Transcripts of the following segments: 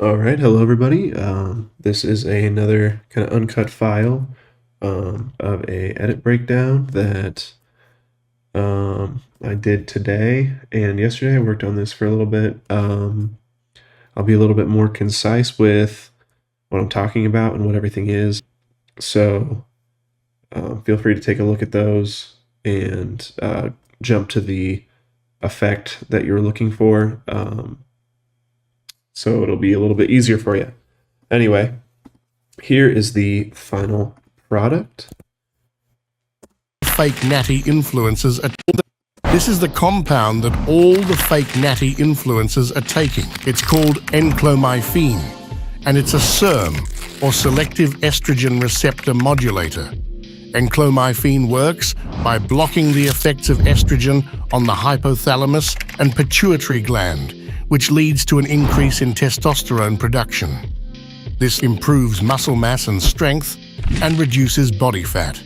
All right, hello everybody. This is another kind of uncut file of a edit breakdown that I did today and yesterday. I worked on this for a little bit. I'll be a little bit more concise with what I'm talking about and what everything is. So feel free to take a look at those and jump to the effect that you're looking for. So it'll be a little bit easier for you. Anyway, here is the final product. Fake natty influencers are. This is the compound that all the fake natty influencers are taking. It's called enclomyphene, and it's a SERM, or selective estrogen receptor modulator. Enclomyphene works by blocking the effects of estrogen on the hypothalamus and pituitary gland, which leads to an increase in testosterone production. This improves muscle mass and strength and reduces body fat.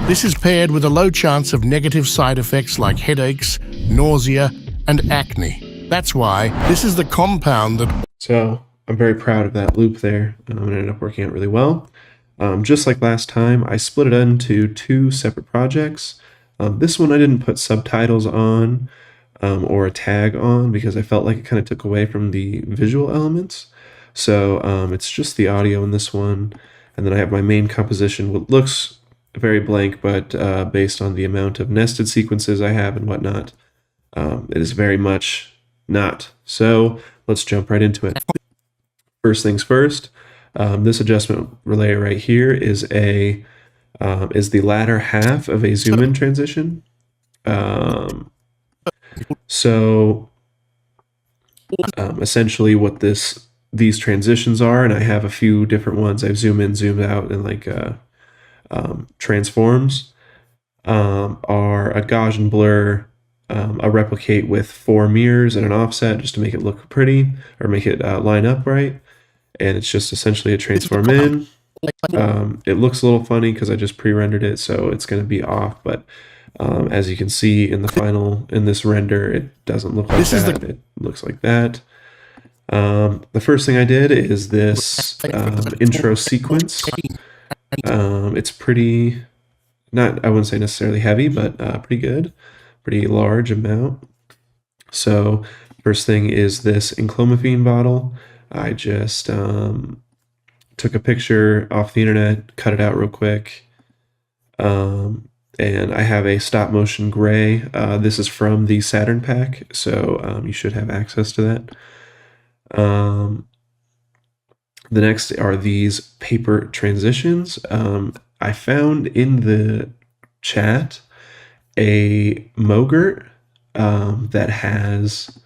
This is paired with a low chance of negative side effects like headaches, nausea, and acne. That's why this is the compound that... So I'm very proud of that loop there. It ended up working out really well. Just like last time, I split it into two separate projects. This one I didn't put subtitles on or a tag on because I felt like it kind of took away from the visual elements. So it's just the audio in this one. And then I have my main composition, what looks very blank, but based on the amount of nested sequences I have and whatnot, it is very much not. So let's jump right into it. First things first, this adjustment layer right here is the latter half of a zoom in transition. Essentially what these transitions are, and I have a few different ones. I've zoomed in, zoomed out, and like transforms are a Gaussian blur, a replicate with 4 mirrors and an offset just to make it look pretty or make it line up right. And it's just essentially a transform in. It looks a little funny because I just pre-rendered it, so it's going to be off. But as you can see in this render, it doesn't look like that. It looks like that. The first thing I did is this intro sequence. It's pretty, I wouldn't say necessarily heavy, but pretty good, pretty large amount. So first thing is this enclomiphene bottle. I just took a picture off the internet, cut it out real quick. And I have a stop motion gray. This is from the Saturn pack, so you should have access to that. The next are these paper transitions. I found in the chat a Mogurt that has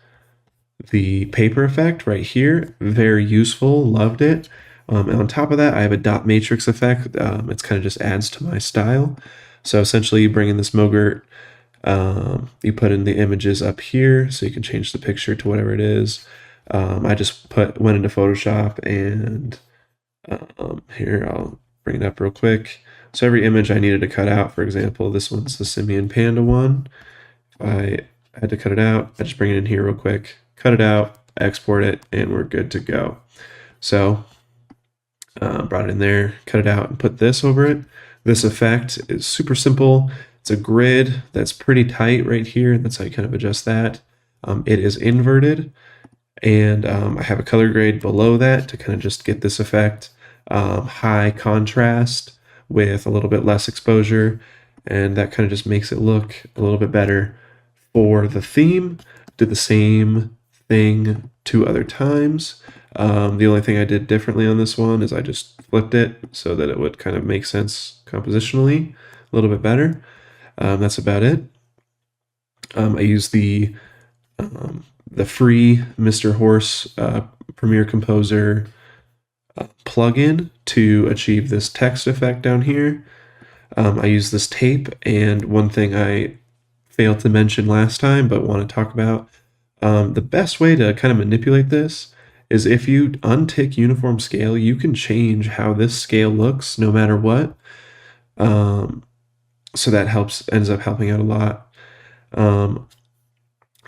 the paper effect right here. Very useful, loved it. And on top of that, I have a dot matrix effect. It's kind of just adds to my style. So essentially you bring in this Mogurt, you put in the images up here so you can change the picture to whatever it is. I just went into Photoshop and here I'll bring it up real quick. So every image I needed to cut out, for example, this one's the Simian Panda one. If I had to cut it out, I just bring it in here real quick, cut it out, export it, and we're good to go. So brought it in there, cut it out, and put this over it. This effect is super simple. It's a grid that's pretty tight right here. That's how you kind of adjust that. It is inverted. And I have a color grade below that to kind of just get this effect. High contrast with a little bit less exposure, and that kind of just makes it look a little bit better for the theme. Did the same thing 2 other times. The only thing I did differently on this one is I just flipped it so that it would kind of make sense compositionally a little bit better. That's about it. I used the free Mr. Horse Premiere Composer plugin to achieve this text effect down here. I use this tape, and one thing I failed to mention last time but want to talk about, the best way to kind of manipulate this is if you untick uniform scale, you can change how this scale looks no matter what. So that ends up helping out a lot.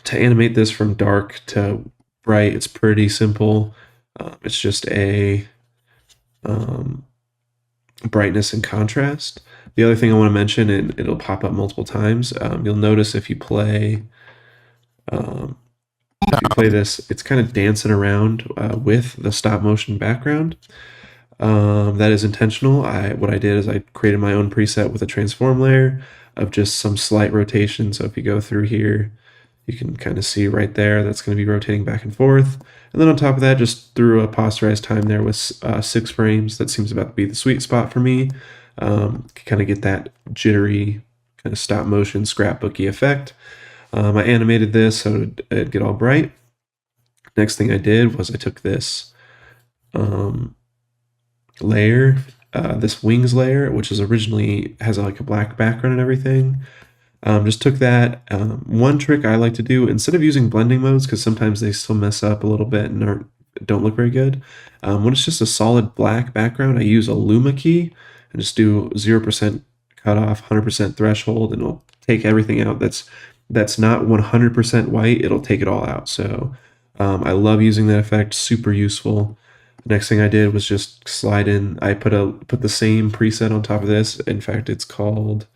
To animate this from dark to bright, it's pretty simple. It's just a brightness and contrast. The other thing I want to mention, and it'll pop up multiple times, you'll notice if you play this, it's kind of dancing around with the stop motion background. That is intentional. What I did is I created my own preset with a transform layer of just some slight rotation. So if you go through here, you can kind of see right there, that's going to be rotating back and forth. And then on top of that, just threw a posterized time there with 6 frames. That seems about to be the sweet spot for me. Kind of get that jittery kind of stop motion scrapbooky effect. I animated this so it'd get all bright. Next thing I did was I took this layer, this wings layer, which is originally has like a black background and everything. Just took that. One trick I like to do, instead of using blending modes, because sometimes they still mess up a little bit and don't look very good, when it's just a solid black background, I use a luma key and just do 0% cutoff, 100% threshold, and it'll take everything out that's not 100% white. It'll take it all out. So I love using that effect. Super useful. The next thing I did was just slide in. I put the same preset on top of this. In fact, it's called,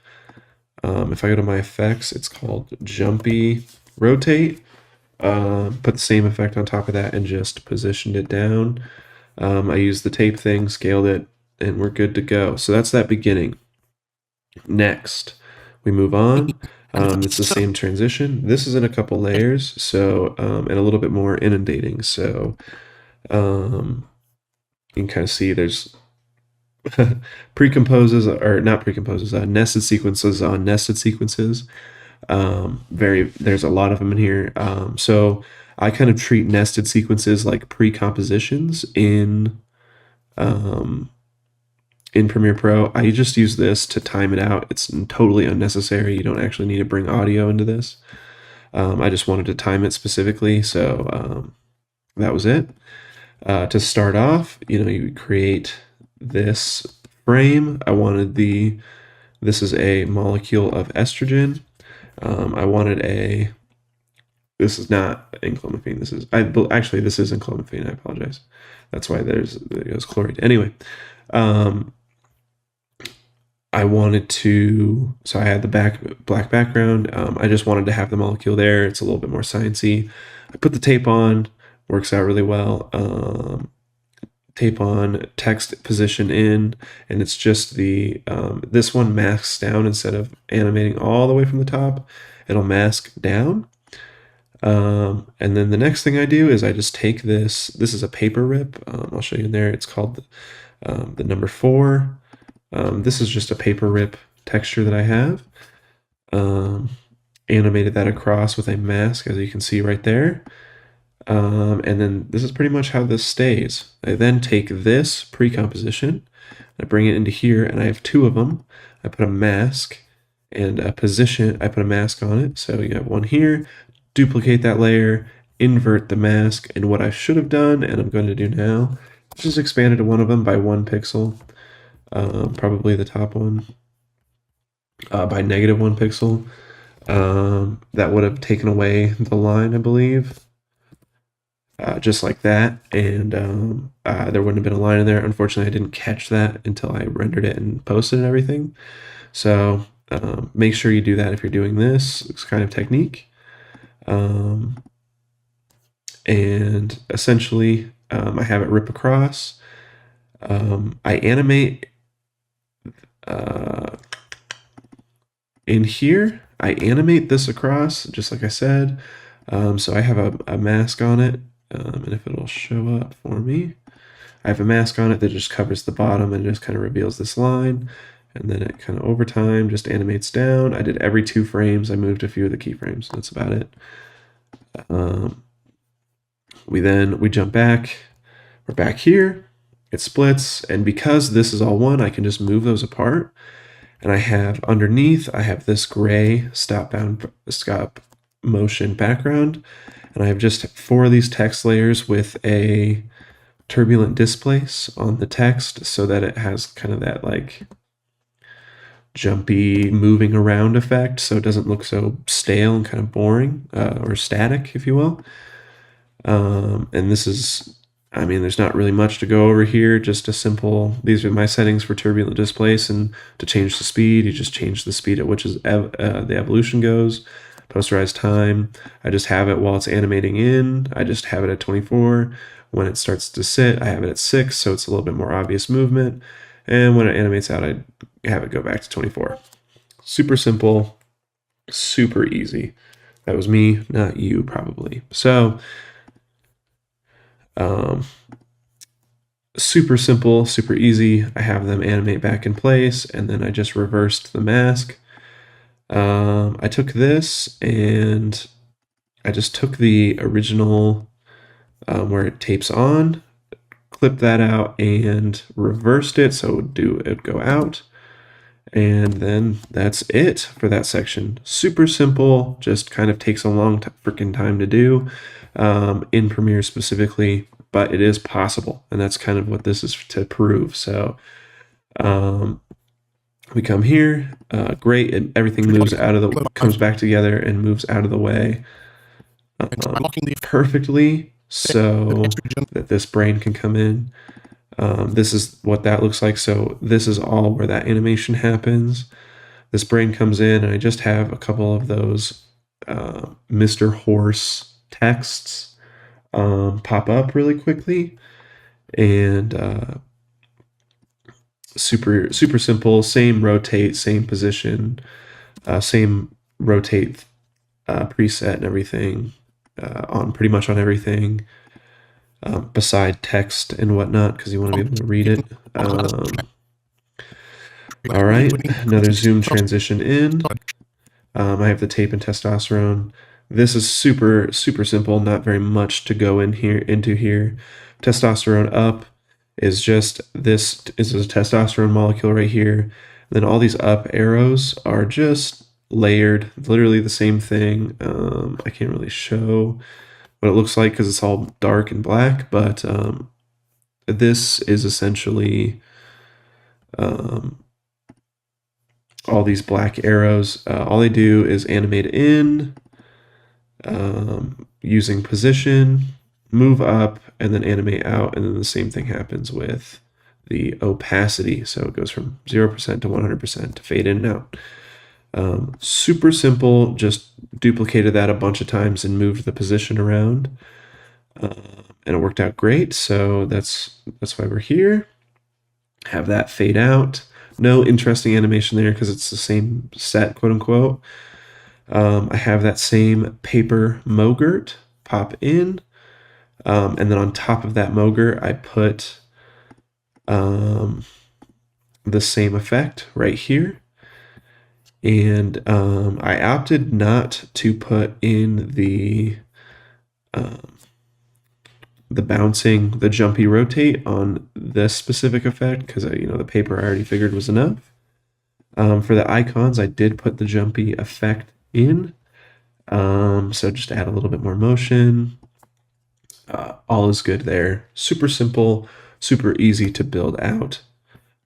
if I go to my effects, it's called Jumpy Rotate. Put the same effect on top of that and just positioned it down. I used the tape thing, scaled it, and we're good to go. So that's that beginning. Next, we move on. It's the same transition. This is in a couple layers, so and a little bit more inundating. So you can kind of see there's precomposes, or not precomposes, nested sequences on nested sequences. There's a lot of them in here. So I kind of treat nested sequences like pre-compositions in Premiere Pro. I just use this to time it out. It's totally unnecessary. You don't actually need to bring audio into this. I just wanted to time it specifically, so that was it. To start off, you create this frame. This is a molecule of estrogen. This is not enclomiphene. This is enclomiphene. I apologize. That's why there goes chlorine. Anyway, so I had the black background. I just wanted to have the molecule there. It's a little bit more sciencey. I put the tape on, works out really well. Tape on, text position in, and it's just this one masks down instead of animating all the way from the top. It'll mask down. And then the next thing I do is I just take this is a paper rip. I'll show you in there. It's called the number 4. This is just a paper rip texture that I have. Animated that across with a mask, as you can see right there. And then this is pretty much how this stays. I then take this pre-composition, I bring it into here, and I have 2 of them. I put a mask and a position. I put a mask on it. So you have one here, duplicate that layer, invert the mask, and what I should have done, and I'm going to do now, just expanded one of them by 1 pixel, probably the top one, by -1 pixel. That would have taken away the line, I believe. Just like that, and there wouldn't have been a line in there. Unfortunately, I didn't catch that until I rendered it and posted and everything. So make sure you do that if you're doing this kind of technique. And essentially, I have it rip across. I animate in here. I animate this across, just like I said. So I have a mask on it. And if it'll show up for me, I have a mask on it that just covers the bottom and just kind of reveals this line, and then it kind of over time just animates down. I did every 2 frames. I moved a few of the keyframes. That's about it. We jump back. We're back here. It splits, and because this is all one, I can just move those apart. And I have underneath, I have this gray stop motion background. And I have just 4 of these text layers with a turbulent displace on the text so that it has kind of that like jumpy moving around effect, so it doesn't look so stale and kind of boring, or static, if you will. And this is I mean, there's not really much to go over here, just a simple, these are my settings for turbulent displace, and to change the speed, you just change the speed at which the evolution goes. Posterized time, I just have it while it's animating in, I just have it at 24. When it starts to sit, I have it at 6, so it's a little bit more obvious movement. And when it animates out, I have it go back to 24. Super simple, super easy. That was me, not you, probably. So, super simple, super easy. I have them animate back in place, and then I just reversed the mask. I took this and I just took the original where it tapes on, clipped that out, and reversed it so it would go out. And then that's it for that section. Super simple, just kind of takes a long freaking time to do in Premiere specifically, but it is possible. And that's kind of what this is to prove. So we come here, great, and everything moves comes back together and moves out of the way perfectly so that this brain can come in. This is what that looks like. So this is all where that animation happens. This brain comes in, and I just have a couple of those Mr. Horse texts pop up really quickly, and super simple. Same rotate, same position, same rotate preset and everything on pretty much on everything. Beside text and whatnot, because you want to be able to read it. All right, another zoom transition in. I have the tape and testosterone. This is super simple, not very much to go into here. Testosterone up is just, this is a testosterone molecule right here. And then all these up arrows are just layered, literally the same thing. I can't really show what it looks like because it's all dark and black, but this is essentially all these black arrows. All they do is animate in, using position, move up, and then animate out, and then the same thing happens with the opacity. So it goes from 0% to 100% to fade in and out. Super simple, just duplicated that a bunch of times and moved the position around, and it worked out great. So that's why we're here. Have that fade out. No interesting animation there because it's the same set, quote unquote. I have that same paper mogurt pop in, and then on top of that mogurt, I put the same effect right here. And I opted not to put in the bouncing, the jumpy rotate on this specific effect because the paper I already figured was enough. For the icons, I did put the jumpy effect in, so just add a little bit more motion. All is good there. Super simple, super easy to build out.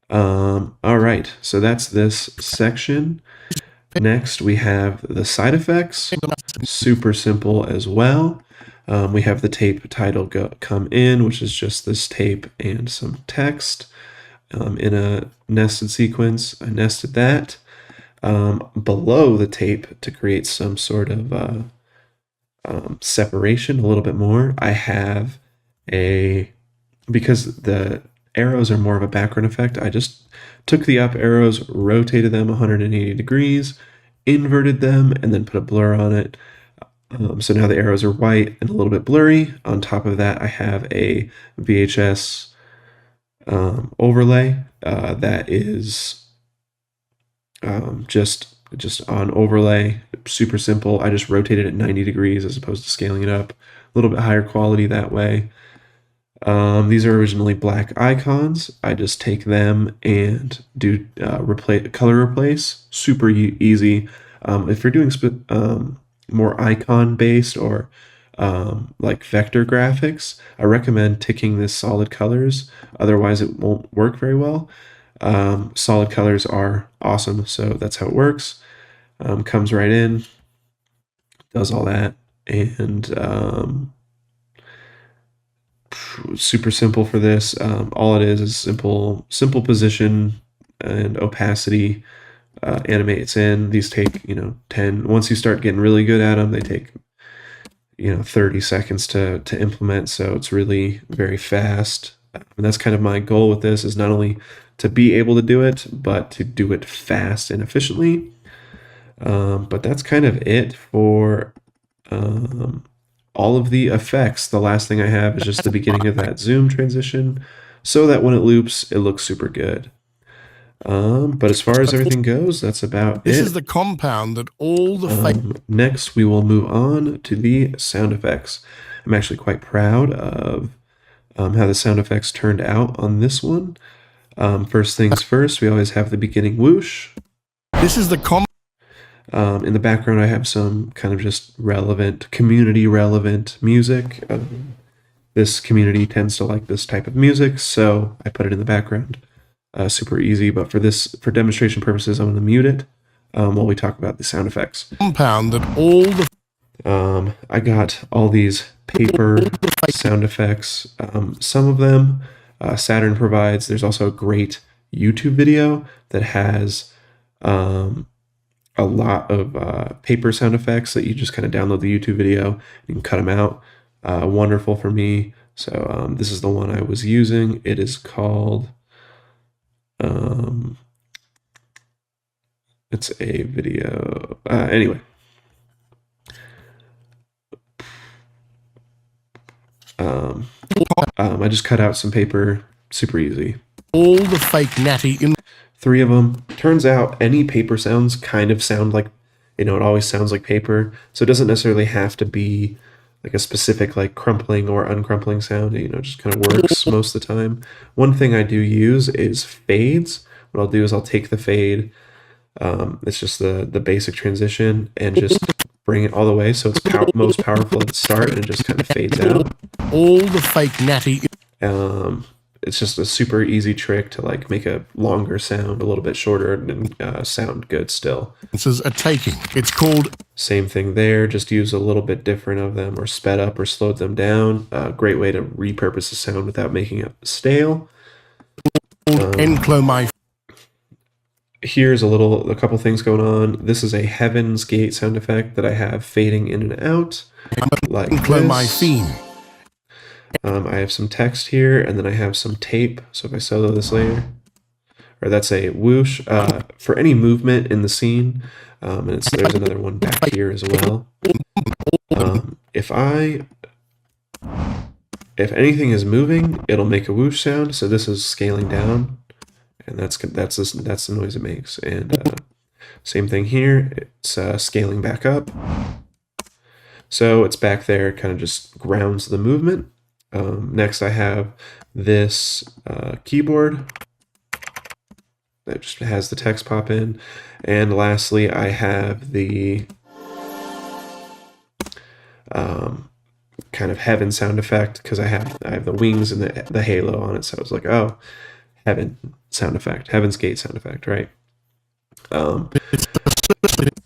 All right, so that's this section. Next, we have the side effects. Super simple as well. We have the tape title come in, which is just this tape and some text in a nested sequence. I nested that below the tape to create some sort of separation a little bit more. I have because the arrows are more of a background effect, I just took the up arrows, rotated them 180 degrees, inverted them, and then put a blur on it. So now the arrows are white and a little bit blurry. On top of that, I have a VHS overlay that is just on overlay, super simple. I just rotated it 90 degrees as opposed to scaling it up. A little bit higher quality that way. These are originally black icons. I just take them and do color replace. Super easy. If you're doing more icon based or like vector graphics, I recommend ticking this solid colors. Otherwise, it won't work very well. Solid colors are awesome, so that's how it works. Comes right in, does all that, and super simple for this. All it is simple position and opacity. Animates in. These take 10. Once you start getting really good at them, they take 30 seconds to implement. So it's really very fast. And that's kind of my goal with this, is not only to be able to do it, but to do it fast and efficiently. But that's kind of it for all of the effects. The last thing I have is just the beginning of that zoom transition, so that when it loops, it looks super good. But as far as everything goes, that's about This it. is the compound that all the Next, we will move on to the sound effects. I'm actually quite proud of how the sound effects turned out on this one. First things first, we always have the beginning whoosh. This is the In the background, I have some kind of just relevant, community relevant music. This community tends to like this type of music, so I put it in the background. Super easy, but for demonstration purposes, I'm going to mute it while we talk about the sound effects. compound that all the I got all these paper sound effects. Some of them Saturn provides. There's also a great YouTube video that has a lot of paper sound effects that you just kind of download the YouTube video. You can cut them out. Wonderful for me. So this is the one I was using. It is called... it's a video. Anyway. I just cut out some paper, super easy. all the fake natty in 3 of them. Turns out any paper sounds kind of sound like, it always sounds like paper. So it doesn't necessarily have to be like a specific like crumpling or uncrumpling sound. It just kind of works most of the time. One thing I do use is fades. What I'll do is I'll take the fade. It's just the basic transition, and just bring it all the way so it's most powerful at the start, and it just kind of fades out. all the fake natty It's just a super easy trick to like make a longer sound a little bit shorter and sound good still. influences are taking. It's called Same thing there, just use a little bit different of them, or sped up or slowed them down. Great way to repurpose the sound without making it stale. Enclomai. Here's a couple things going on. This is a Heaven's Gate sound effect that I have fading in and out, like Enclomai this. theme. I have some text here, and then I have some tape. So if I solo this later, or that's a whoosh for any movement in the scene, and there's another one back here as well. If anything is moving, it'll make a whoosh sound. So this is scaling down, and that's the noise it makes. And same thing here. It's scaling back up. So it's back there, kind of just grounds the movement. Next, I have this keyboard that just has the text pop in. And lastly, I have the kind of heaven sound effect, because I have the wings and the halo on it. So I was like, oh, heaven sound effect, Heaven's Gate sound effect, right?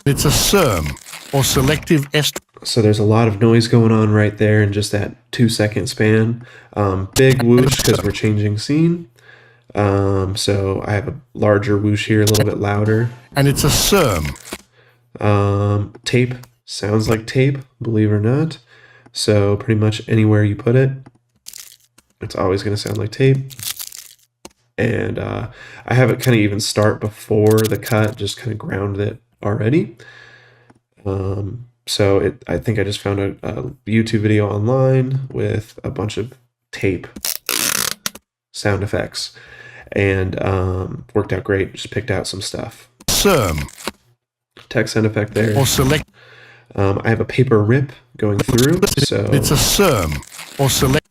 It's a SERM, or selective est. So there's a lot of noise going on right there in just that 2-second span. Big whoosh because we're changing scene. So I have a larger whoosh here, a little bit louder. And it's a SERM. Tape sounds like tape, believe it or not. So pretty much anywhere you put it, it's always going to sound like tape. And I have it kind of even start before the cut, just kind of ground it already. So I think I just found a YouTube video online with a bunch of tape sound effects, and worked out great. Just picked out some stuff. SERM. Text sound effect there. Or select. I have a paper rip going through. So It's a SERM, or select.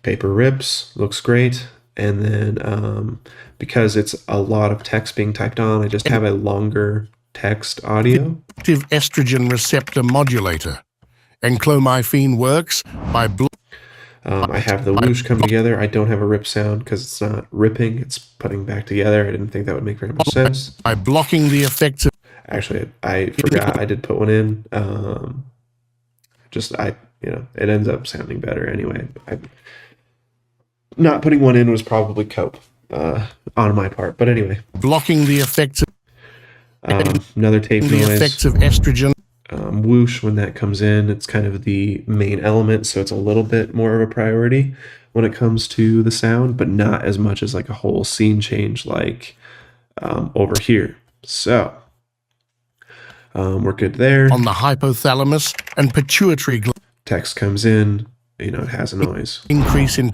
paper rips, looks great. And then because it's a lot of text being typed on, I just have a longer text audio. Active estrogen receptor modulator. Enclomifene works by I have the whoosh come together. I don't have a rip sound because it's not ripping, it's putting back together. I didn't think that would make very much sense. by blocking the effects of Actually, I forgot I did put one in. it ends up sounding better anyway. Not putting one in was probably cope on my part, but anyway. Blocking the effects of Another tape the noise. effects of estrogen. Whoosh, when that comes in, it's kind of the main element, so it's a little bit more of a priority when it comes to the sound, but not as much as like a whole scene change like over here. So we're good there. On the hypothalamus and pituitary gland. Text comes in, it has a noise. Increase in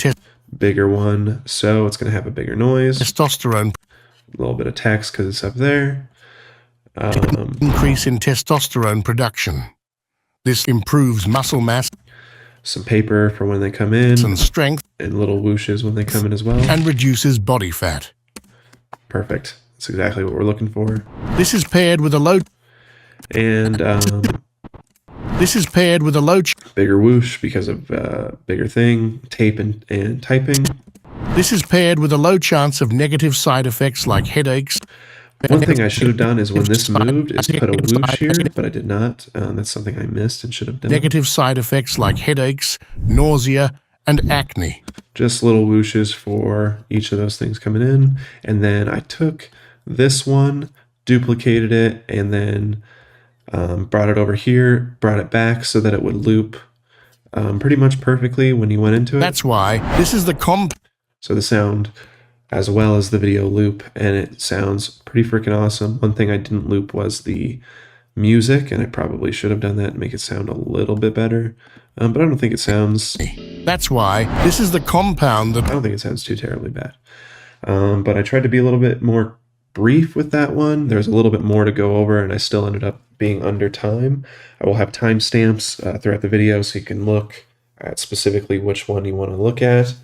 Bigger one, so it's going to have a bigger noise. testosterone. A little bit of text because it's up there. Increase in testosterone production. This improves muscle mass Some paper for when they come in, and strength, and little whooshes when they come in as well. and reduces body fat. Perfect. That's exactly what we're looking for. This is paired with a low. And This is paired with a low. bigger whoosh because of bigger thing, tape and typing. This is paired with a low chance of negative side effects like headaches. One thing I should have done is when this moved is put a whoosh here, but I did not. That's something I missed and should have done. Negative side effects like headaches, nausea, and acne. Just little whooshes for each of those things coming in. And then I took this one, duplicated it, and then brought it over here, brought it back so that it would loop pretty much perfectly when you went into it. That's why this is the So the sound as well as the video loop, and it sounds pretty freaking awesome. One thing I didn't loop was the music, and I probably should have done that and make it sound a little bit better. But I don't think it sounds... That's why this is the compound that... I don't think it sounds too terribly bad. But I tried to be a little bit more brief with that one. There's a little bit more to go over, and I still ended up being under time. I will have timestamps throughout the video so you can look at specifically which one you want to look at.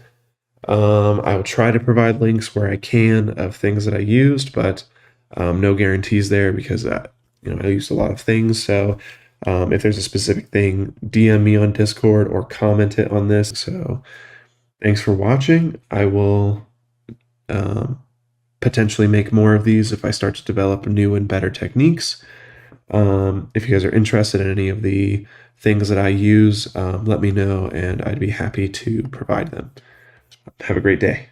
I will try to provide links where I can of things that I used, but no guarantees there because I used a lot of things. So if there's a specific thing, DM me on Discord or comment it on this. So thanks for watching. I will potentially make more of these if I start to develop new and better techniques. If you guys are interested in any of the things that I use, let me know and I'd be happy to provide them. Have a great day.